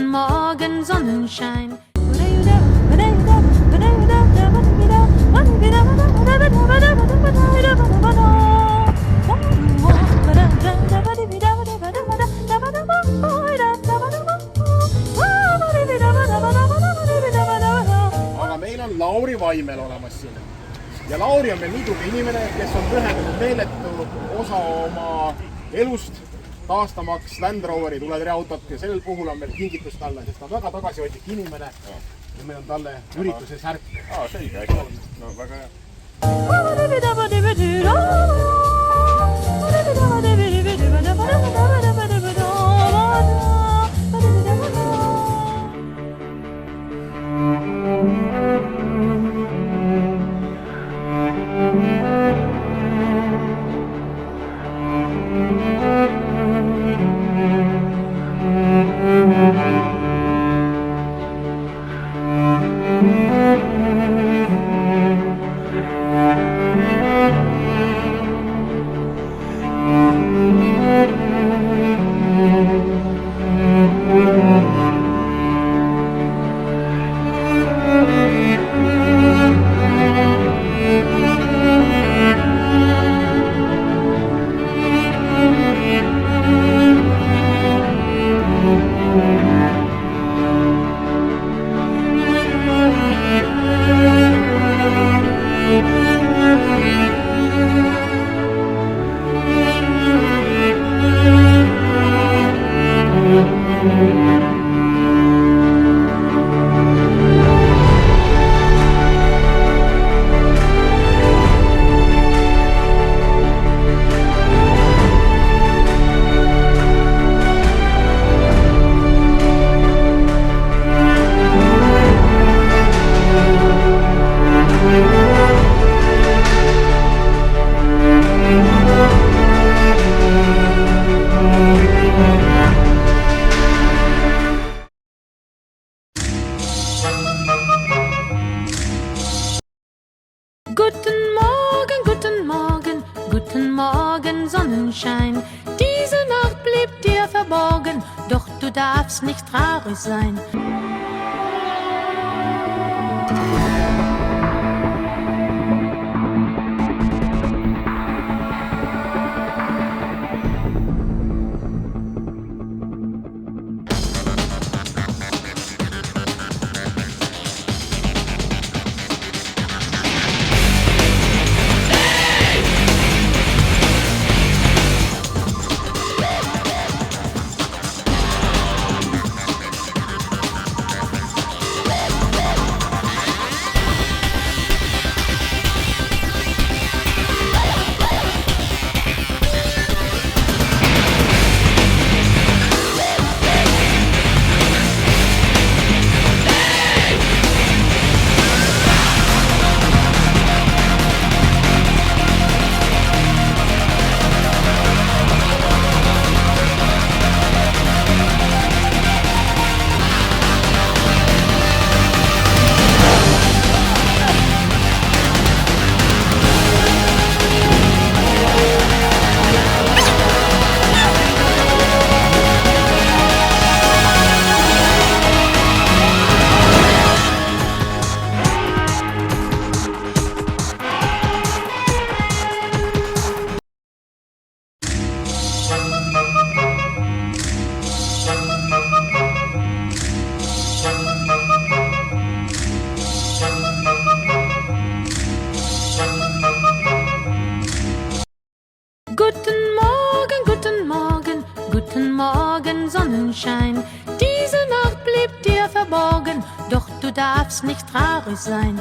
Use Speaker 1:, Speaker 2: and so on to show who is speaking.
Speaker 1: Guten Morgen, Sonnenschein.
Speaker 2: Aga meil on Lauri Vaimel olemas siin. Ja Lauri on meil nii tubli inimene, kes on pühendunud meeletu osa oma elust taastamaks Land Roveri tuletõrjeautot ja sellel puhul on meil kingitus talle, sest ta on väga tagasihoidlik inimene ja meil on talle ürituse särk.
Speaker 3: Selge, äkki. No väga hea.
Speaker 1: Guten Morgen, Sonnenschein. Diese Nacht blieb dir verborgen, doch du darfst nicht traurig sein. Guten Morgen, Sonnenschein. Diese Nacht blieb dir verborgen, doch du darfst nicht traurig sein.